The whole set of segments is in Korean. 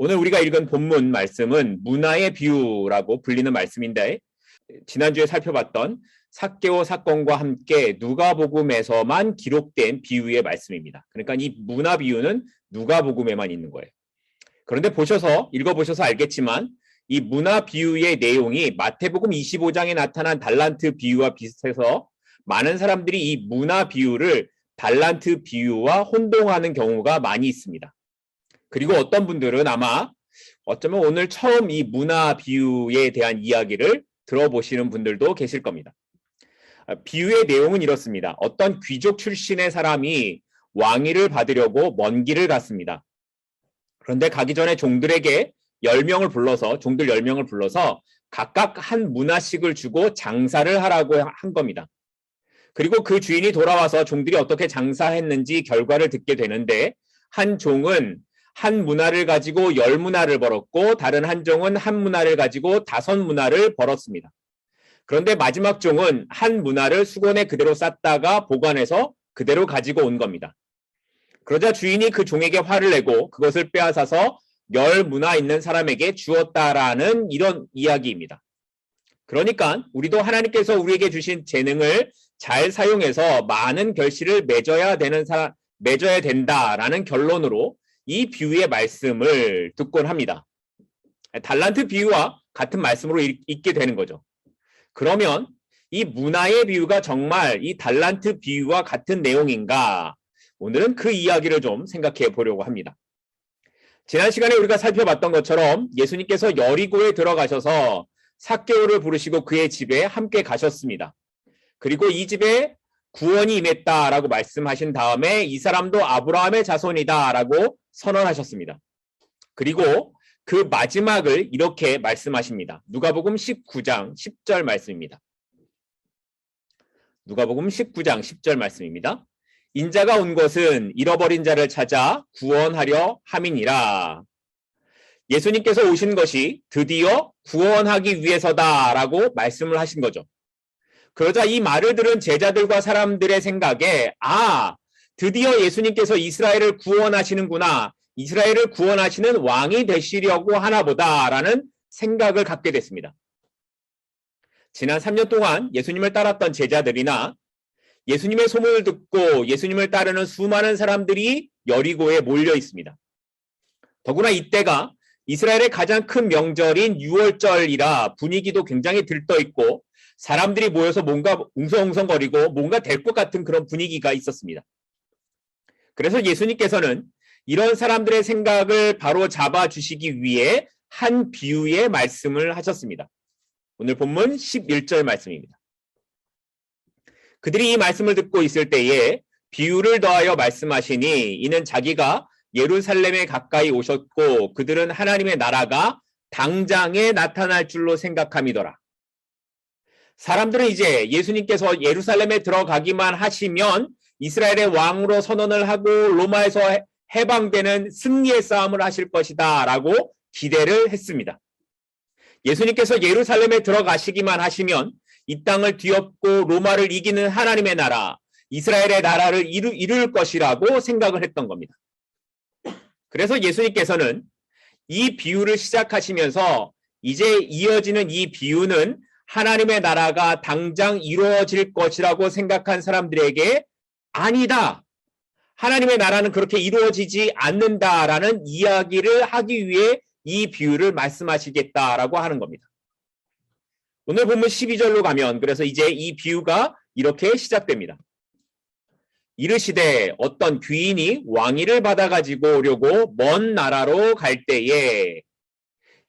오늘 우리가 읽은 본문 말씀은 문화의 비유라고 불리는 말씀인데 지난주에 살펴봤던 삭개오 사건과 함께 누가복음에서만 기록된 비유의 말씀입니다. 그러니까 이 문화 비유는 누가복음에만 있는 거예요. 그런데 읽어보셔서 알겠지만 이 문화 비유의 내용이 마태복음 25장에 나타난 달란트 비유와 비슷해서 많은 사람들이 이 문화 비유를 달란트 비유와 혼동하는 경우가 많이 있습니다. 그리고 어떤 분들은 아마 어쩌면 오늘 처음 이 문화 비유에 대한 이야기를 들어보시는 분들도 계실 겁니다. 비유의 내용은 이렇습니다. 어떤 귀족 출신의 사람이 왕위를 받으려고 먼 길을 갔습니다. 그런데 가기 전에 종들 10명을 불러서 각각 한 문화씩을 주고 장사를 하라고 한 겁니다. 그리고 그 주인이 돌아와서 종들이 어떻게 장사했는지 결과를 듣게 되는데 한 종은 한 문화를 가지고 10문화를 벌었고 다른 한 종은 한 문화를 가지고 5문화를 벌었습니다. 그런데 마지막 종은 한 문화를 수건에 그대로 쌌다가 보관해서 그대로 가지고 온 겁니다. 그러자 주인이 그 종에게 화를 내고 그것을 빼앗아서 10문화 있는 사람에게 주었다라는 이런 이야기입니다. 그러니까 우리도 하나님께서 우리에게 주신 재능을 잘 사용해서 많은 결실을 맺어야 된다라는 결론으로 이 비유의 말씀을 듣곤 합니다. 달란트 비유와 같은 말씀으로 읽게 되는 거죠. 그러면 이 문화의 비유가 정말 이 달란트 비유와 같은 내용인가? 오늘은 그 이야기를 좀 생각해 보려고 합니다. 지난 시간에 우리가 살펴봤던 것처럼 예수님께서 여리고에 들어가셔서 삭개오를 부르시고 그의 집에 함께 가셨습니다. 그리고 이 집에 구원이 임했다라고 말씀하신 다음에 이 사람도 아브라함의 자손이다라고 선언하셨습니다. 그리고 그 마지막을 이렇게 말씀하십니다. 누가복음 19장 10절 말씀입니다. 누가복음 19장 10절 말씀입니다. 인자가 온 것은 잃어버린 자를 찾아 구원하려 함이니라. 예수님께서 오신 것이 드디어 구원하기 위해서다라고 말씀을 하신 거죠. 그러자 이 말을 들은 제자들과 사람들의 생각에 드디어 예수님께서 이스라엘을 구원하시는구나. 이스라엘을 구원하시는 왕이 되시려고 하나보다라는 생각을 갖게 됐습니다. 지난 3년 동안 예수님을 따랐던 제자들이나 예수님의 소문을 듣고 예수님을 따르는 수많은 사람들이 여리고에 몰려 있습니다. 더구나 이때가 이스라엘의 가장 큰 명절인 유월절이라 분위기도 굉장히 들떠 있고 사람들이 모여서 뭔가 웅성웅성거리고 뭔가 될 것 같은 그런 분위기가 있었습니다. 그래서 예수님께서는 이런 사람들의 생각을 바로 잡아주시기 위해 한 비유의 말씀을 하셨습니다. 오늘 본문 11절 말씀입니다. 그들이 이 말씀을 듣고 있을 때에 비유를 더하여 말씀하시니 이는 자기가 예루살렘에 가까이 오셨고 그들은 하나님의 나라가 당장에 나타날 줄로 생각함이더라. 사람들은 이제 예수님께서 예루살렘에 들어가기만 하시면 이스라엘의 왕으로 선언을 하고 로마에서 해방되는 승리의 싸움을 하실 것이다 라고 기대를 했습니다. 예수님께서 예루살렘에 들어가시기만 하시면 이 땅을 뒤엎고 로마를 이기는 하나님의 나라, 이스라엘의 나라를 이룰 것이라고 생각을 했던 겁니다. 그래서 예수님께서는 이 비유를 시작하시면서 이제 이어지는 이 비유는 하나님의 나라가 당장 이루어질 것이라고 생각한 사람들에게 아니다. 하나님의 나라는 그렇게 이루어지지 않는다라는 이야기를 하기 위해 이 비유를 말씀하시겠다라고 하는 겁니다. 오늘 본문 12절로 가면 그래서 이제 이 비유가 이렇게 시작됩니다. 이르시되 어떤 귀인이 왕위를 받아가지고 오려고 먼 나라로 갈 때에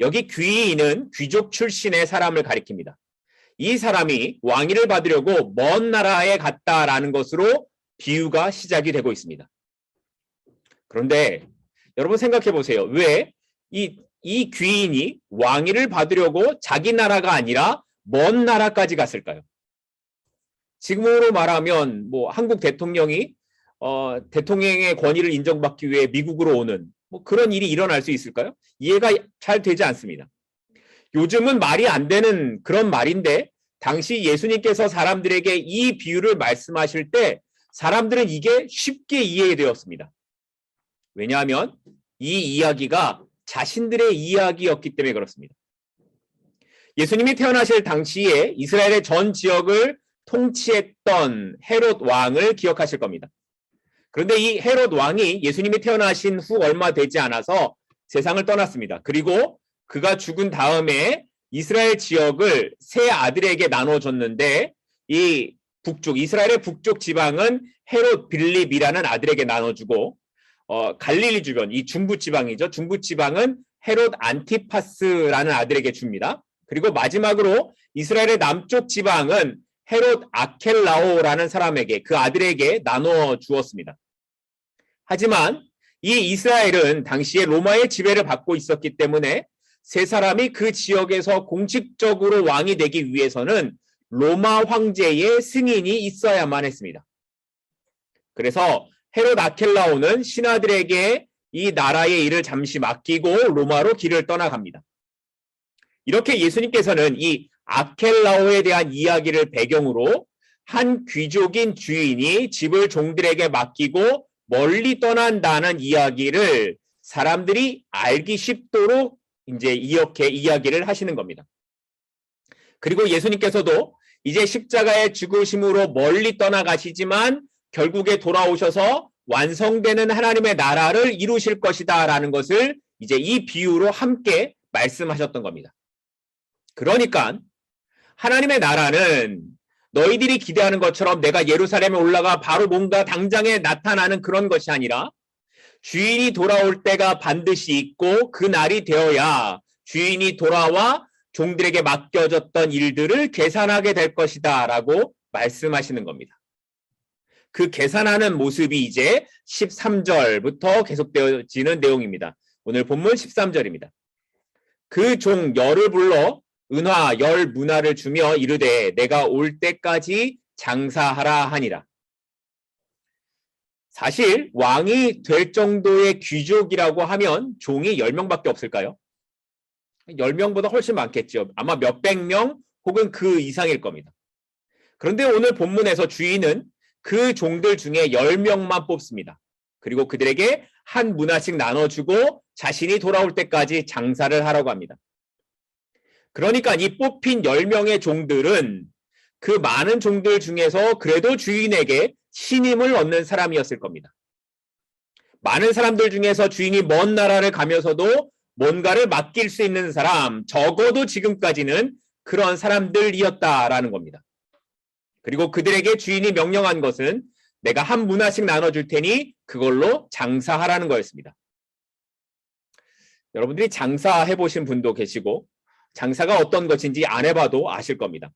여기 귀인은 귀족 출신의 사람을 가리킵니다. 이 사람이 왕위를 받으려고 먼 나라에 갔다라는 것으로 비유가 시작이 되고 있습니다. 그런데 여러분 생각해 보세요. 왜 이 귀인이 왕위를 받으려고 자기 나라가 아니라 먼 나라까지 갔을까요? 지금으로 말하면 한국 대통령이 대통령의 권위를 인정받기 위해 미국으로 오는 그런 일이 일어날 수 있을까요? 이해가 잘 되지 않습니다. 요즘은 말이 안 되는 그런 말인데 당시 예수님께서 사람들에게 이 비유를 말씀하실 때 사람들은 이게 쉽게 이해되었습니다. 왜냐하면 이 이야기가 자신들의 이야기였기 때문에 그렇습니다. 예수님이 태어나실 당시에 이스라엘의 전 지역을 통치했던 헤롯 왕을 기억하실 겁니다. 그런데 이 헤롯 왕이 예수님이 태어나신 후 얼마 되지 않아서 세상을 떠났습니다. 그리고 그가 죽은 다음에 이스라엘 지역을 세 아들에게 나눠줬는데 이 북쪽, 이스라엘의 북쪽 지방은 헤롯 빌립이라는 아들에게 나눠주고 갈릴리 주변, 이 중부 지방이죠. 중부 지방은 헤롯 안티파스라는 아들에게 줍니다. 그리고 마지막으로 이스라엘의 남쪽 지방은 헤롯 아켈라오라는 사람에게, 그 아들에게 나눠 주었습니다. 하지만 이 이스라엘은 당시에 로마의 지배를 받고 있었기 때문에 세 사람이 그 지역에서 공식적으로 왕이 되기 위해서는 로마 황제의 승인이 있어야만 했습니다. 그래서 헤롯 아켈라오는 신하들에게 이 나라의 일을 잠시 맡기고 로마로 길을 떠나갑니다. 이렇게 예수님께서는 이 아켈라오에 대한 이야기를 배경으로 한 귀족인 주인이 집을 종들에게 맡기고 멀리 떠난다는 이야기를 사람들이 알기 쉽도록 이제 이렇게 이야기를 하시는 겁니다. 그리고 예수님께서도 이제 십자가의 죽으심으로 멀리 떠나가시지만 결국에 돌아오셔서 완성되는 하나님의 나라를 이루실 것이다 라는 것을 이제 이 비유로 함께 말씀하셨던 겁니다. 그러니까 하나님의 나라는 너희들이 기대하는 것처럼 내가 예루살렘에 올라가 바로 뭔가 당장에 나타나는 그런 것이 아니라 주인이 돌아올 때가 반드시 있고 그 날이 되어야 주인이 돌아와 종들에게 맡겨졌던 일들을 계산하게 될 것이다 라고 말씀하시는 겁니다. 그 계산하는 모습이 이제 13절부터 계속되어지는 내용입니다. 오늘 본문 13절입니다. 그 종 열을 불러 은화 열 문화를 주며 이르되 내가 올 때까지 장사하라 하니라. 사실 왕이 될 정도의 귀족이라고 하면 종이 10명밖에 없을까요? 10명보다 훨씬 많겠죠. 아마 몇백 명 혹은 그 이상일 겁니다. 그런데 오늘 본문에서 주인은 그 종들 중에 10명만 뽑습니다. 그리고 그들에게 한 문화씩 나눠주고 자신이 돌아올 때까지 장사를 하라고 합니다. 그러니까 이 뽑힌 10명의 종들은 그 많은 종들 중에서 그래도 주인에게 신임을 얻는 사람이었을 겁니다. 많은 사람들 중에서 주인이 먼 나라를 가면서도 뭔가를 맡길 수 있는 사람, 적어도 지금까지는 그런 사람들이었다라는 겁니다. 그리고 그들에게 주인이 명령한 것은 내가 한 문화씩 나눠줄 테니 그걸로 장사하라는 거였습니다. 여러분들이 장사해보신 분도 계시고 장사가 어떤 것인지 안 해봐도 아실 겁니다.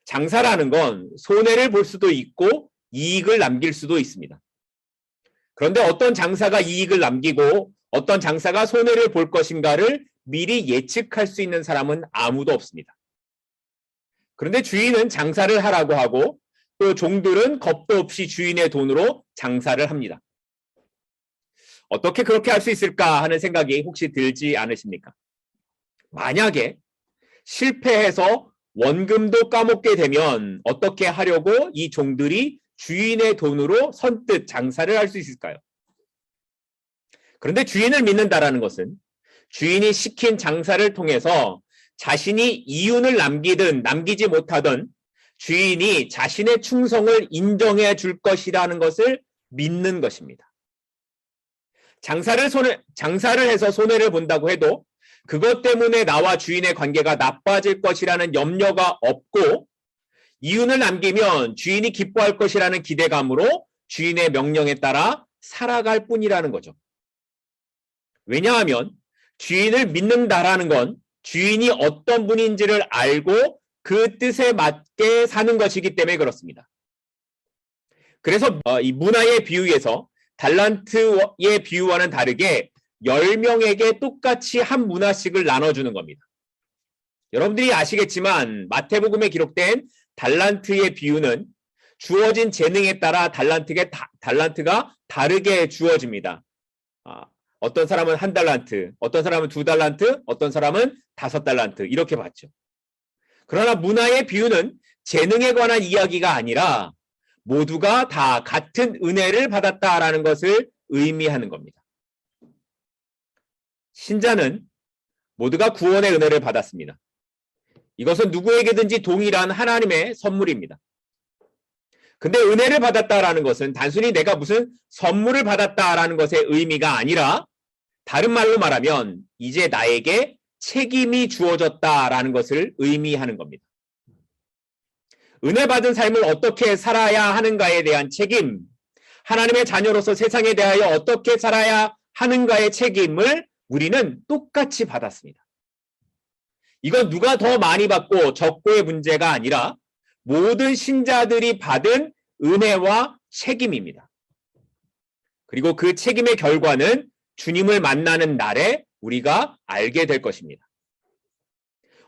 장사라는 건 손해를 볼 수도 있고 이익을 남길 수도 있습니다. 그런데 어떤 장사가 이익을 남기고 어떤 장사가 손해를 볼 것인가를 미리 예측할 수 있는 사람은 아무도 없습니다. 그런데 주인은 장사를 하라고 하고 또 종들은 겁도 없이 주인의 돈으로 장사를 합니다. 어떻게 그렇게 할 수 있을까 하는 생각이 혹시 들지 않으십니까? 만약에 실패해서 원금도 까먹게 되면 어떻게 하려고 이 종들이 주인의 돈으로 선뜻 장사를 할 수 있을까요? 그런데 주인을 믿는다라는 것은 주인이 시킨 장사를 통해서 자신이 이윤을 남기든 남기지 못하든 주인이 자신의 충성을 인정해 줄 것이라는 것을 믿는 것입니다. 장사를 해서 손해를 본다고 해도 그것 때문에 나와 주인의 관계가 나빠질 것이라는 염려가 없고 이윤을 남기면 주인이 기뻐할 것이라는 기대감으로 주인의 명령에 따라 살아갈 뿐이라는 거죠. 왜냐하면 주인을 믿는다라는 건 주인이 어떤 분인지를 알고 그 뜻에 맞게 사는 것이기 때문에 그렇습니다. 그래서 이 문화의 비유에서 달란트의 비유와는 다르게 10명에게 똑같이 한 문화씩을 나눠주는 겁니다. 여러분들이 아시겠지만 마태복음에 기록된 달란트의 비유는 주어진 재능에 따라 달란트가 다르게 주어집니다. 어떤 사람은 1달란트, 어떤 사람은 2달란트, 어떤 사람은 5달란트 이렇게 받죠. 그러나 문화의 비유는 재능에 관한 이야기가 아니라 모두가 다 같은 은혜를 받았다라는 것을 의미하는 겁니다. 신자는 모두가 구원의 은혜를 받았습니다. 이것은 누구에게든지 동일한 하나님의 선물입니다. 근데 은혜를 받았다라는 것은 단순히 내가 무슨 선물을 받았다라는 것의 의미가 아니라 다른 말로 말하면 이제 나에게 책임이 주어졌다라는 것을 의미하는 겁니다. 은혜 받은 삶을 어떻게 살아야 하는가에 대한 책임, 하나님의 자녀로서 세상에 대하여 어떻게 살아야 하는가의 책임을 우리는 똑같이 받았습니다. 이건 누가 더 많이 받고 적고의 문제가 아니라 모든 신자들이 받은 은혜와 책임입니다. 그리고 그 책임의 결과는 주님을 만나는 날에 우리가 알게 될 것입니다.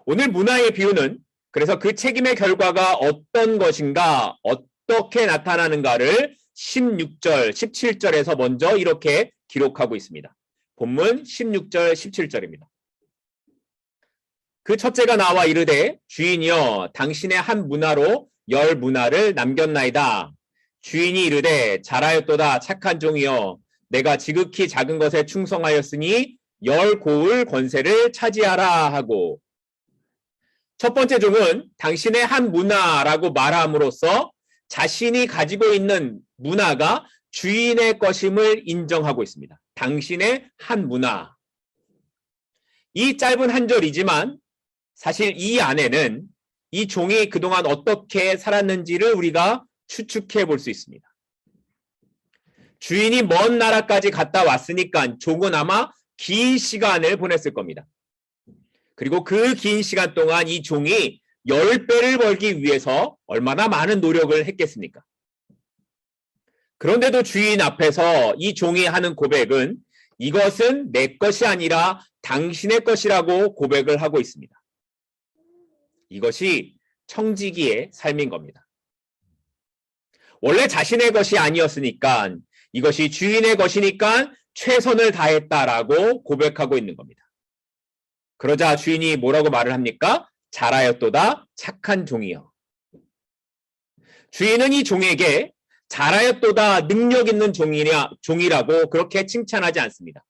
오늘 문화의 비유는 그래서 그 책임의 결과가 어떤 것인가, 어떻게 나타나는가를 16절, 17절에서 먼저 이렇게 기록하고 있습니다. 본문 16절, 17절입니다. 그 첫째가 나와 이르되 주인이여 당신의 한 문화로 10 문화를 남겼나이다. 주인이 이르되 잘하였도다 착한 종이여 내가 지극히 작은 것에 충성하였으니 10 고을 권세를 차지하라 하고, 첫 번째 종은 당신의 한 문화라고 말함으로써 자신이 가지고 있는 문화가 주인의 것임을 인정하고 있습니다. 당신의 한 문화. 이 짧은 한 절이지만 사실 이 안에는 이 종이 그동안 어떻게 살았는지를 우리가 추측해 볼 수 있습니다. 주인이 먼 나라까지 갔다 왔으니까 종은 아마 긴 시간을 보냈을 겁니다. 그리고 그 긴 시간 동안 이 종이 10배를 벌기 위해서 얼마나 많은 노력을 했겠습니까? 그런데도 주인 앞에서 이 종이 하는 고백은 이것은 내 것이 아니라 당신의 것이라고 고백을 하고 있습니다. 이것이 청지기의 삶인 겁니다. 원래 자신의 것이 아니었으니까 이것이 주인의 것이니까 최선을 다했다라고 고백하고 있는 겁니다. 그러자 주인이 뭐라고 말을 합니까? 잘하였도다 착한 종이여. 주인은 이 종에게 잘하였도다 능력 있는 종이라고 그렇게 칭찬하지 않습니다.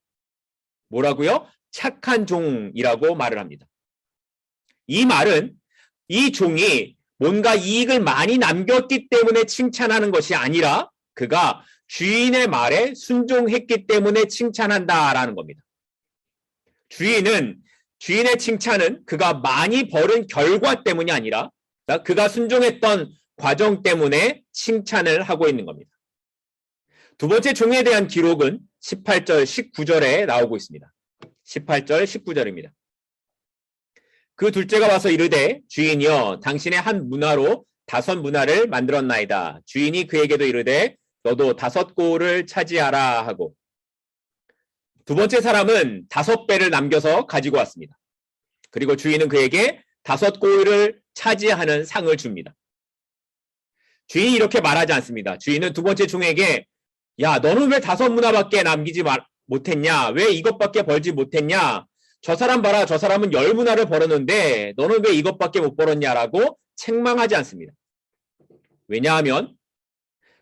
뭐라고요? 착한 종이라고 말을 합니다. 이 말은 이 종이 뭔가 이익을 많이 남겼기 때문에 칭찬하는 것이 아니라 그가 주인의 말에 순종했기 때문에 칭찬한다라는 겁니다. 주인의 칭찬은 그가 많이 벌은 결과 때문이 아니라 그가 순종했던 과정 때문에 칭찬을 하고 있는 겁니다. 두 번째 종에 대한 기록은 18절, 19절에 나오고 있습니다. 18절, 19절입니다. 그 둘째가 와서 이르되 주인이여 당신의 한 문화로 5 문화를 만들었나이다. 주인이 그에게도 이르되 너도 5 고을을 차지하라 하고, 두 번째 사람은 5배를 남겨서 가지고 왔습니다. 그리고 주인은 그에게 5 고을을 차지하는 상을 줍니다. 주인이 이렇게 말하지 않습니다. 주인은 두 번째 종에게 야 너는 왜 5 문화밖에 남기지 못했냐? 왜 이것밖에 벌지 못했냐? 저 사람 봐라, 저 사람은 10 문화를 벌었는데 너는 왜 이것밖에 못 벌었냐라고 책망하지 않습니다. 왜냐하면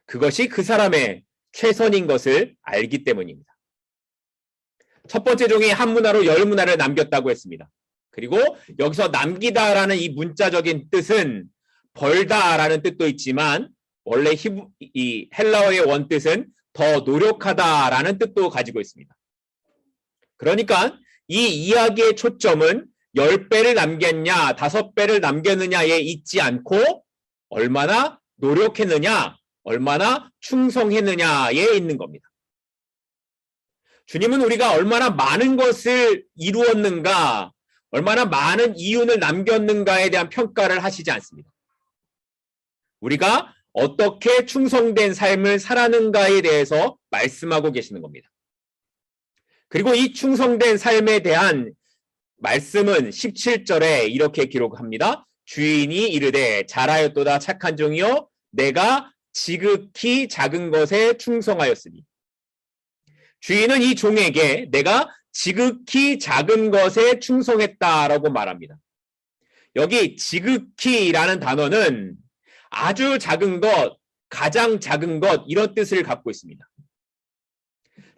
그것이 그 사람의 최선인 것을 알기 때문입니다. 첫 번째 종이 한 문화로 10 문화를 남겼다고 했습니다. 그리고 여기서 남기다라는 이 문자적인 뜻은 벌다라는 뜻도 있지만 원래 이 헬라어의 원뜻은 더 노력하다라는 뜻도 가지고 있습니다. 그러니까 이 이야기의 초점은 10배를 남겼냐 5배를 남겼느냐에 있지 않고 얼마나 노력했느냐 얼마나 충성했느냐에 있는 겁니다. 주님은 우리가 얼마나 많은 것을 이루었는가, 얼마나 많은 이윤을 남겼는가에 대한 평가를 하시지 않습니다. 우리가 어떻게 충성된 삶을 살았는가에 대해서 말씀하고 계시는 겁니다. 그리고 이 충성된 삶에 대한 말씀은 17절에 이렇게 기록합니다. 주인이 이르되 잘하였도다 착한 종이여 내가 지극히 작은 것에 충성하였으니. 주인은 이 종에게 내가 지극히 작은 것에 충성했다라고 말합니다. 여기 지극히라는 단어는 아주 작은 것, 가장 작은 것 이런 뜻을 갖고 있습니다.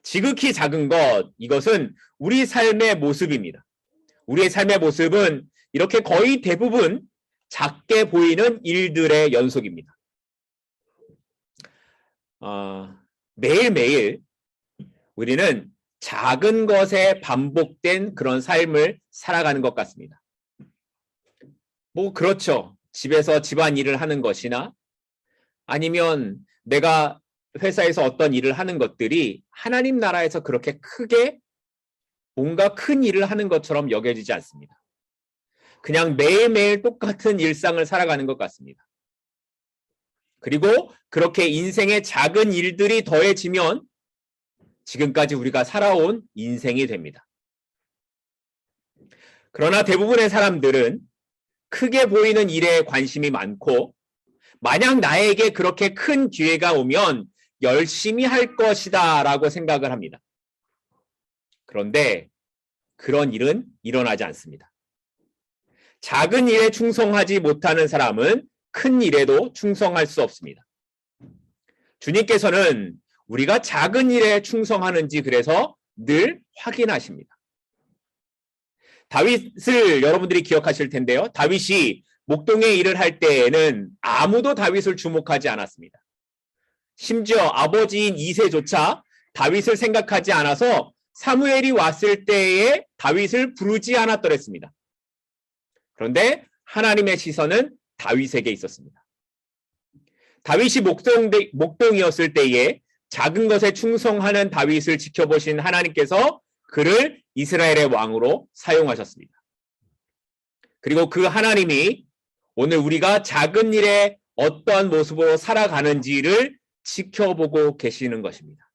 지극히 작은 것, 이것은 우리 삶의 모습입니다. 우리의 삶의 모습은 이렇게 거의 대부분 작게 보이는 일들의 연속입니다. 매일매일 우리는 작은 것에 반복된 그런 삶을 살아가는 것 같습니다. 그렇죠. 집에서 집안일을 하는 것이나 아니면 내가 회사에서 어떤 일을 하는 것들이 하나님 나라에서 그렇게 크게 뭔가 큰 일을 하는 것처럼 여겨지지 않습니다. 그냥 매일매일 똑같은 일상을 살아가는 것 같습니다. 그리고 그렇게 인생의 작은 일들이 더해지면 지금까지 우리가 살아온 인생이 됩니다. 그러나 대부분의 사람들은 크게 보이는 일에 관심이 많고 만약 나에게 그렇게 큰 기회가 오면 열심히 할 것이다 라고 생각을 합니다. 그런데 그런 일은 일어나지 않습니다. 작은 일에 충성하지 못하는 사람은 큰 일에도 충성할 수 없습니다. 주님께서는 우리가 작은 일에 충성하는지 그래서 늘 확인하십니다. 다윗을 여러분들이 기억하실 텐데요. 다윗이 목동의 일을 할 때에는 아무도 다윗을 주목하지 않았습니다. 심지어 아버지인 이새조차 다윗을 생각하지 않아서 사무엘이 왔을 때에 다윗을 부르지 않았더랬습니다. 그런데 하나님의 시선은 다윗에게 있었습니다. 다윗이 목동이었을 때에 작은 것에 충성하는 다윗을 지켜보신 하나님께서 그를 이스라엘의 왕으로 사용하셨습니다. 그리고 그 하나님이 오늘 우리가 작은 일에 어떠한 모습으로 살아가는지를 지켜보고 계시는 것입니다.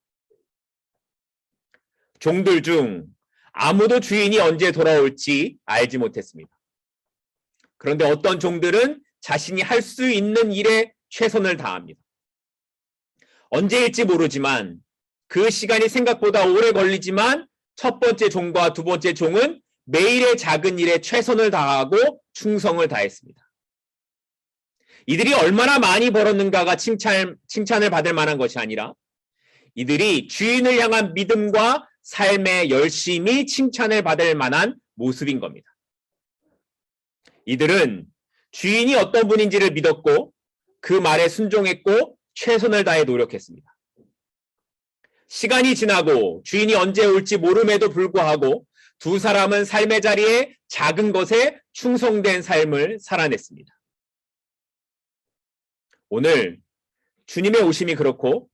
종들 중 아무도 주인이 언제 돌아올지 알지 못했습니다. 그런데 어떤 종들은 자신이 할 수 있는 일에 최선을 다합니다. 언제일지 모르지만 그 시간이 생각보다 오래 걸리지만 첫 번째 종과 두 번째 종은 매일의 작은 일에 최선을 다하고 충성을 다했습니다. 이들이 얼마나 많이 벌었는가가 칭찬을 받을 만한 것이 아니라 이들이 주인을 향한 믿음과 삶의 열심이 칭찬을 받을 만한 모습인 겁니다. 이들은 주인이 어떤 분인지를 믿었고 그 말에 순종했고 최선을 다해 노력했습니다. 시간이 지나고 주인이 언제 올지 모름에도 불구하고 두 사람은 삶의 자리에 작은 것에 충성된 삶을 살아냈습니다. 오늘 주님의 오심이 그렇고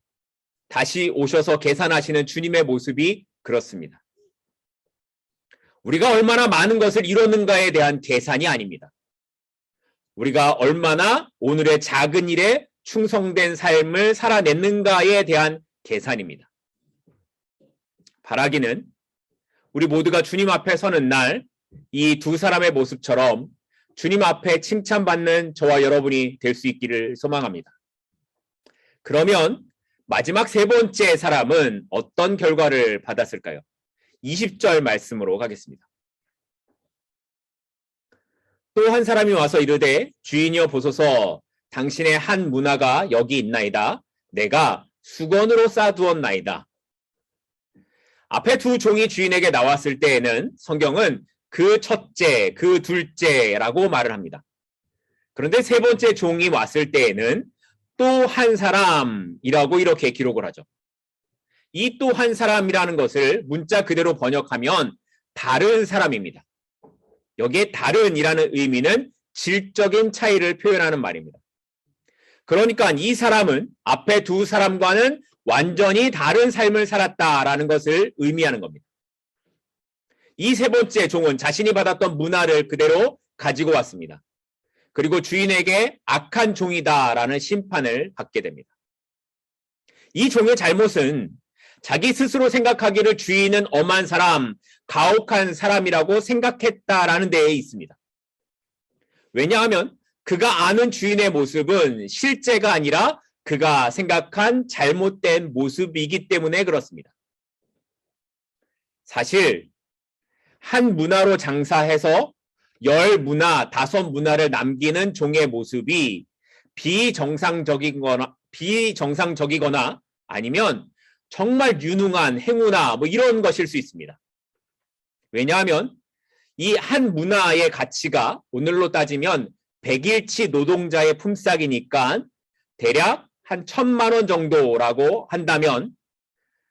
다시 오셔서 계산하시는 주님의 모습이 그렇습니다. 우리가 얼마나 많은 것을 이뤘는가에 대한 계산이 아닙니다. 우리가 얼마나 오늘의 작은 일에 충성된 삶을 살아냈는가에 대한 계산입니다. 바라기는 우리 모두가 주님 앞에 서는 날 이 두 사람의 모습처럼 주님 앞에 칭찬받는 저와 여러분이 될 수 있기를 소망합니다. 그러면 마지막 세 번째 사람은 어떤 결과를 받았을까요? 20절 말씀으로 가겠습니다. 또 한 사람이 와서 이르되 주인이여 보소서 당신의 한 문화가 여기 있나이다. 내가 수건으로 싸두었나이다. 앞에 두 종이 주인에게 나왔을 때에는 성경은 그 첫째, 그 둘째라고 말을 합니다. 그런데 세 번째 종이 왔을 때에는 또 한 사람이라고 이렇게 기록을 하죠. 이 또 한 사람이라는 것을 문자 그대로 번역하면 다른 사람입니다. 여기에 다른이라는 의미는 질적인 차이를 표현하는 말입니다. 그러니까 이 사람은 앞에 두 사람과는 완전히 다른 삶을 살았다라는 것을 의미하는 겁니다. 이 세 번째 종은 자신이 받았던 문화를 그대로 가지고 왔습니다. 그리고 주인에게 악한 종이다라는 심판을 받게 됩니다. 이 종의 잘못은 자기 스스로 생각하기를 주인은 엄한 사람, 가혹한 사람이라고 생각했다라는 데에 있습니다. 왜냐하면 그가 아는 주인의 모습은 실제가 아니라 그가 생각한 잘못된 모습이기 때문에 그렇습니다. 사실 한 문화로 장사해서 10문화, 5문화를 남기는 종의 모습이 비정상적이거나 아니면 정말 유능한 행우나 뭐 이런 것일 수 있습니다. 왜냐하면 이 한 문화의 가치가 오늘로 따지면 100일치 노동자의 품삯이니까 대략 한 1,000만 원 정도라고 한다면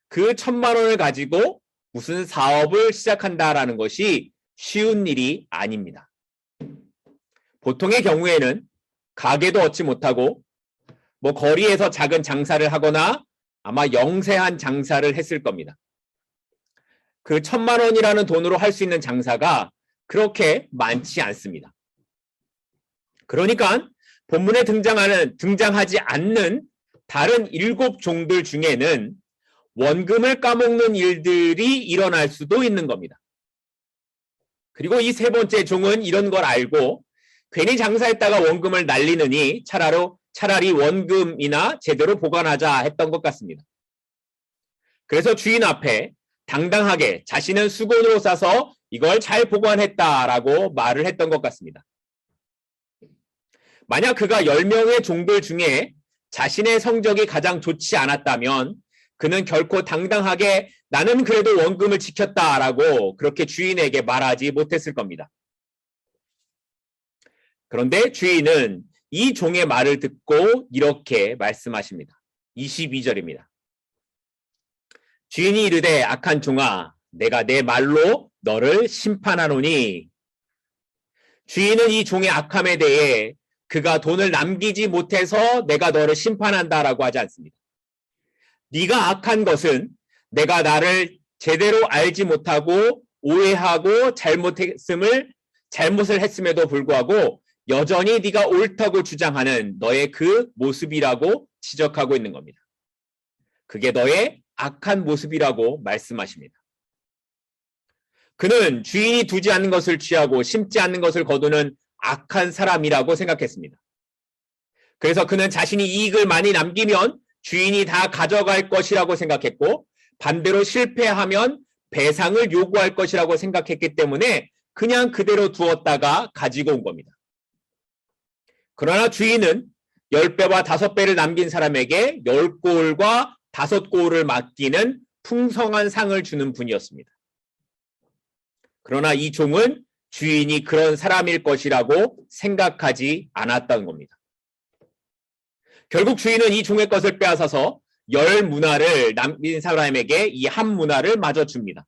그 1,000만 원을 가지고 무슨 사업을 시작한다라는 것이 쉬운 일이 아닙니다. 보통의 경우에는 가게도 얻지 못하고 뭐 거리에서 작은 장사를 하거나 아마 영세한 장사를 했을 겁니다. 그 1,000만 원이라는 돈으로 할 수 있는 장사가 그렇게 많지 않습니다. 그러니까 본문에 등장하지 않는 다른 7종들 중에는 원금을 까먹는 일들이 일어날 수도 있는 겁니다. 그리고 이 세 번째 종은 이런 걸 알고 괜히 장사했다가 원금을 날리느니 차라리 원금이나 제대로 보관하자 했던 것 같습니다. 그래서 주인 앞에 당당하게 자신은 수건으로 싸서 이걸 잘 보관했다라고 말을 했던 것 같습니다. 만약 그가 10명의 종들 중에 자신의 성적이 가장 좋지 않았다면 그는 결코 당당하게 나는 그래도 원금을 지켰다라고 그렇게 주인에게 말하지 못했을 겁니다. 그런데 주인은 이 종의 말을 듣고 이렇게 말씀하십니다. 22절입니다. 주인이 이르되 악한 종아 내가 내 말로 너를 심판하노니. 주인은 이 종의 악함에 대해 그가 돈을 남기지 못해서 내가 너를 심판한다라고 하지 않습니다. 네가 악한 것은 내가 나를 제대로 알지 못하고 오해하고 잘못을 했음에도 불구하고 여전히 네가 옳다고 주장하는 너의 그 모습이라고 지적하고 있는 겁니다. 그게 너의 악한 모습이라고 말씀하십니다. 그는 주인이 두지 않는 것을 취하고 심지 않는 것을 거두는 악한 사람이라고 생각했습니다. 그래서 그는 자신이 이익을 많이 남기면 주인이 다 가져갈 것이라고 생각했고 반대로 실패하면 배상을 요구할 것이라고 생각했기 때문에 그냥 그대로 두었다가 가지고 온 겁니다. 그러나 주인은 10배와 5배를 남긴 사람에게 10고을과 5고을을 맡기는 풍성한 상을 주는 분이었습니다. 그러나 이 종은 주인이 그런 사람일 것이라고 생각하지 않았던 겁니다. 결국 주인은 이 종의 것을 빼앗아서 10문화를 남긴 사람에게 이 한 문화를 마저 줍니다.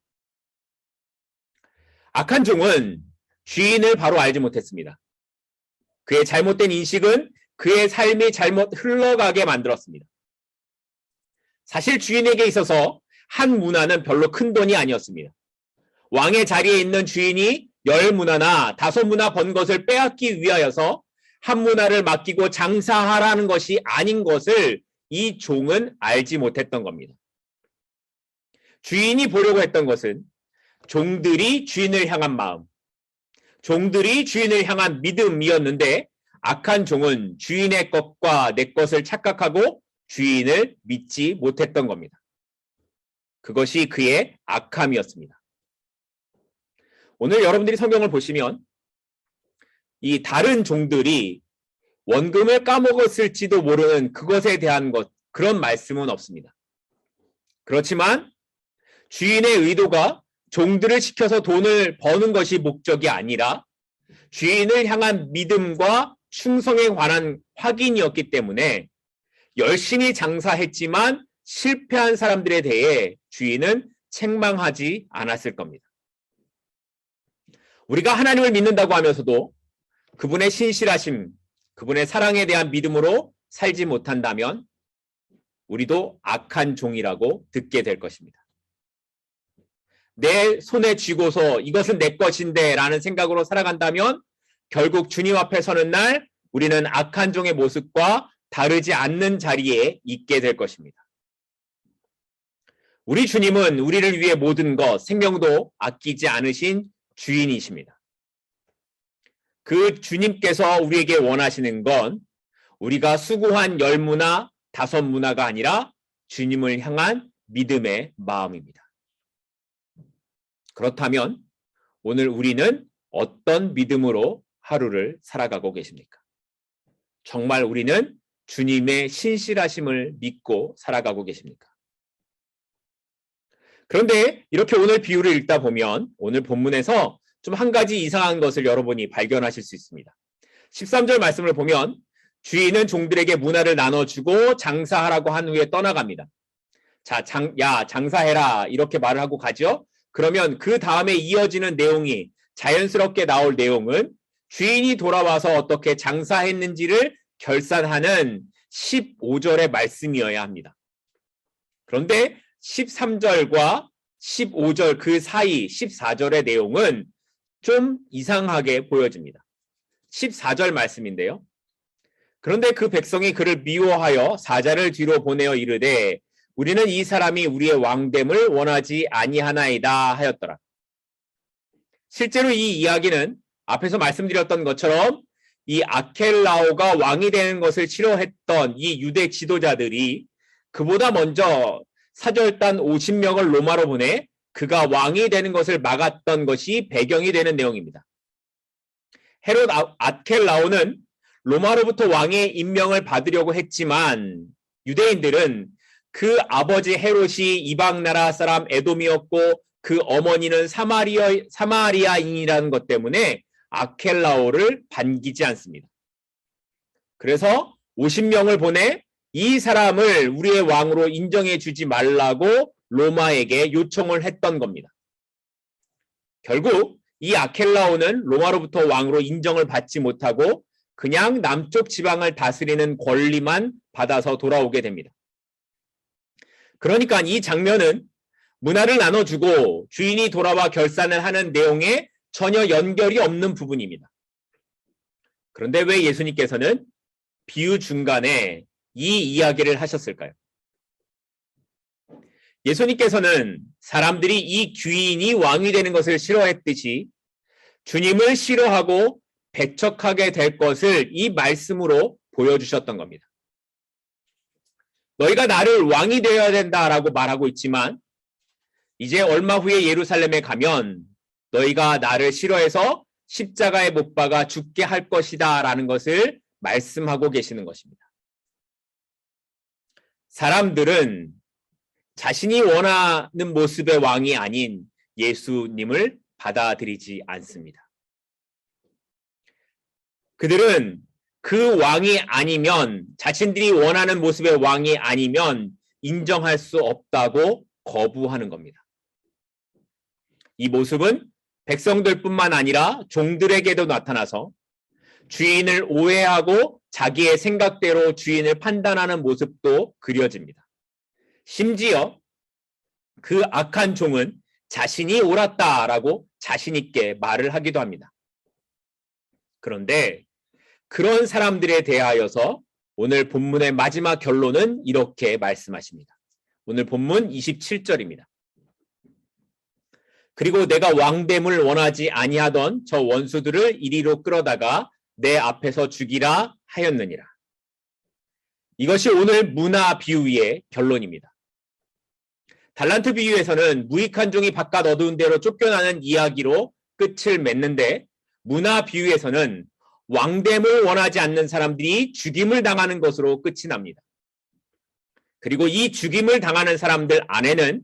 악한 종은 주인을 바로 알지 못했습니다. 그의 잘못된 인식은 그의 삶이 잘못 흘러가게 만들었습니다. 사실 주인에게 있어서 한 문화는 별로 큰 돈이 아니었습니다. 왕의 자리에 있는 주인이 10문화나 5문화 번 것을 빼앗기 위하여서 한 문화를 맡기고 장사하라는 것이 아닌 것을 이 종은 알지 못했던 겁니다. 주인이 보려고 했던 것은 종들이 주인을 향한 마음, 종들이 주인을 향한 믿음이었는데 악한 종은 주인의 것과 내 것을 착각하고 주인을 믿지 못했던 겁니다. 그것이 그의 악함이었습니다. 오늘 여러분들이 성경을 보시면 이 다른 종들이 원금을 까먹었을지도 모르는 그것에 대한 그런 말씀은 없습니다. 그렇지만 주인의 의도가 종들을 시켜서 돈을 버는 것이 목적이 아니라 주인을 향한 믿음과 충성에 관한 확인이었기 때문에 열심히 장사했지만 실패한 사람들에 대해 주인은 책망하지 않았을 겁니다. 우리가 하나님을 믿는다고 하면서도 그분의 신실하심, 그분의 사랑에 대한 믿음으로 살지 못한다면 우리도 악한 종이라고 듣게 될 것입니다. 내 손에 쥐고서 이것은 내 것인데 라는 생각으로 살아간다면 결국 주님 앞에 서는 날 우리는 악한 종의 모습과 다르지 않는 자리에 있게 될 것입니다. 우리 주님은 우리를 위해 모든 것, 생명도 아끼지 않으신 주인이십니다. 그 주님께서 우리에게 원하시는 건 우리가 수고한 10문화, 5문화가 아니라 주님을 향한 믿음의 마음입니다. 그렇다면 오늘 우리는 어떤 믿음으로 하루를 살아가고 계십니까? 정말 우리는 주님의 신실하심을 믿고 살아가고 계십니까? 그런데 이렇게 오늘 비유를 읽다 보면 오늘 본문에서 좀 한 가지 이상한 것을 여러분이 발견하실 수 있습니다. 13절 말씀을 보면 주인은 종들에게 문화를 나눠주고 장사하라고 한 후에 떠나갑니다. 자, 장사해라 이렇게 말을 하고 가죠. 그러면 그 다음에 이어지는 내용이 자연스럽게 나올 내용은 주인이 돌아와서 어떻게 장사했는지를 결산하는 15절의 말씀이어야 합니다. 그런데 13절과 15절 그 사이 14절의 내용은 좀 이상하게 보여집니다. 14절 말씀인데요. 그런데 그 백성이 그를 미워하여 사자를 뒤로 보내어 이르되 우리는 이 사람이 우리의 왕됨을 원하지 아니하나이다 하였더라. 실제로 이 이야기는 앞에서 말씀드렸던 것처럼 이 아켈라오가 왕이 되는 것을 싫어했던 이 유대 지도자들이 그보다 먼저 사절단 50명을 로마로 보내 그가 왕이 되는 것을 막았던 것이 배경이 되는 내용입니다. 헤롯 아켈라오는 로마로부터 왕의 임명을 받으려고 했지만 유대인들은 그 아버지 헤롯이 이방 나라 사람 에돔이었고 그 어머니는 사마리아인이라는 것 때문에 아켈라오를 반기지 않습니다. 그래서 50명을 보내 이 사람을 우리의 왕으로 인정해 주지 말라고 로마에게 요청을 했던 겁니다. 결국 이 아켈라오는 로마로부터 왕으로 인정을 받지 못하고 그냥 남쪽 지방을 다스리는 권리만 받아서 돌아오게 됩니다. 그러니까 이 장면은 문화를 나눠주고 주인이 돌아와 결산을 하는 내용에 전혀 연결이 없는 부분입니다. 그런데 왜 예수님께서는 비유 중간에 이 이야기를 하셨을까요? 예수님께서는 사람들이 이 귀인이 왕이 되는 것을 싫어했듯이 주님을 싫어하고 배척하게 될 것을 이 말씀으로 보여주셨던 겁니다. 너희가 나를 왕이 되어야 된다라고 말하고 있지만 이제 얼마 후에 예루살렘에 가면 너희가 나를 싫어해서 십자가에 못 박아 죽게 할 것이다 라는 것을 말씀하고 계시는 것입니다. 사람들은 자신이 원하는 모습의 왕이 아닌 예수님을 받아들이지 않습니다. 그들은 그 왕이 아니면 자신들이 원하는 모습의 왕이 아니면 인정할 수 없다고 거부하는 겁니다. 이 모습은 백성들뿐만 아니라 종들에게도 나타나서 주인을 오해하고 자기의 생각대로 주인을 판단하는 모습도 그려집니다. 심지어 그 악한 종은 자신이 옳았다라고 자신 있게 말을 하기도 합니다. 그런데 그런 사람들에 대하여서 오늘 본문의 마지막 결론은 이렇게 말씀하십니다. 오늘 본문 27절입니다. 그리고 내가 왕됨을 원하지 아니하던 저 원수들을 이리로 끌어다가 내 앞에서 죽이라 하였느니라. 이것이 오늘 문화 비유의 결론입니다. 달란트 비유에서는 무익한 종이 바깥 어두운 데로 쫓겨나는 이야기로 끝을 맺는데 문화 비유에서는 왕됨을 원하지 않는 사람들이 죽임을 당하는 것으로 끝이 납니다. 그리고 이 죽임을 당하는 사람들 안에는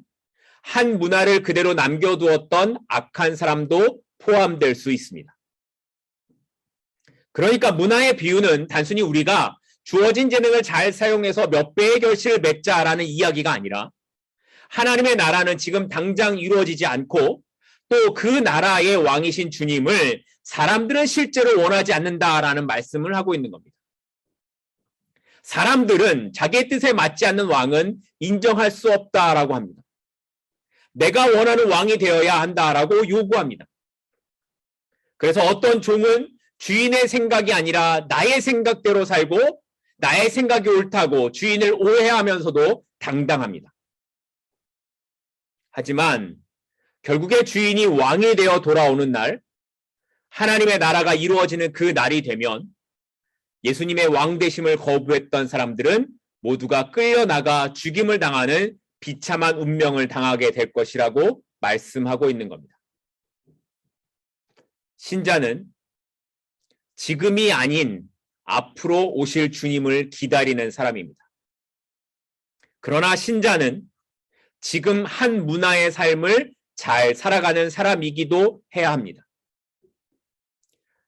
한 문화를 그대로 남겨두었던 악한 사람도 포함될 수 있습니다. 그러니까 문화의 비유는 단순히 우리가 주어진 재능을 잘 사용해서 몇 배의 결실을 맺자라는 이야기가 아니라 하나님의 나라는 지금 당장 이루어지지 않고 또 그 나라의 왕이신 주님을 사람들은 실제로 원하지 않는다라는 말씀을 하고 있는 겁니다. 사람들은 자기의 뜻에 맞지 않는 왕은 인정할 수 없다라고 합니다. 내가 원하는 왕이 되어야 한다라고 요구합니다. 그래서 어떤 종은 주인의 생각이 아니라 나의 생각대로 살고 나의 생각이 옳다고 주인을 오해하면서도 당당합니다. 하지만 결국에 주인이 왕이 되어 돌아오는 날, 하나님의 나라가 이루어지는 그 날이 되면 예수님의 왕되심을 거부했던 사람들은 모두가 끌려나가 죽임을 당하는 비참한 운명을 당하게 될 것이라고 말씀하고 있는 겁니다. 신자는 지금이 아닌 앞으로 오실 주님을 기다리는 사람입니다. 그러나 신자는 지금 한 문화의 삶을 잘 살아가는 사람이기도 해야 합니다.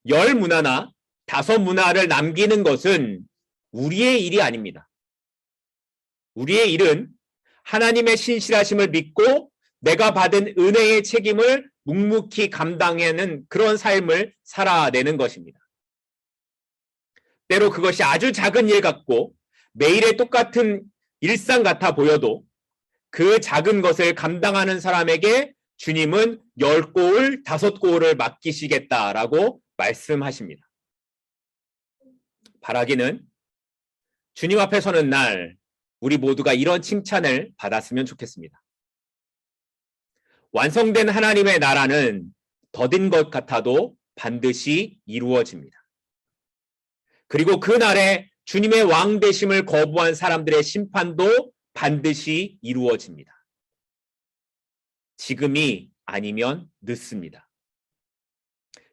10문화나 5문화를 남기는 것은 우리의 일이 아닙니다. 우리의 일은 하나님의 신실하심을 믿고 내가 받은 은혜의 책임을 묵묵히 감당하는 그런 삶을 살아내는 것입니다. 때로 그것이 아주 작은 일 같고 매일의 똑같은 일상 같아 보여도 그 작은 것을 감당하는 사람에게 주님은 10고을, 5고을을 맡기시겠다라고 말씀하십니다. 바라기는 주님 앞에 서는 날 우리 모두가 이런 칭찬을 받았으면 좋겠습니다. 완성된 하나님의 나라는 더딘 것 같아도 반드시 이루어집니다. 그리고 그 날에 주님의 왕 되심을 거부한 사람들의 심판도 반드시 이루어집니다. 지금이 아니면 늦습니다.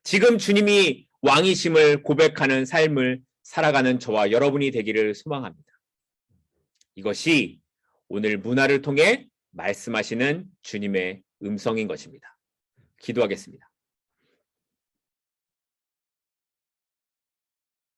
지금 주님이 왕이심을 고백하는 삶을 살아가는 저와 여러분이 되기를 소망합니다. 이것이 오늘 문화를 통해 말씀하시는 주님의 음성인 것입니다. 기도하겠습니다.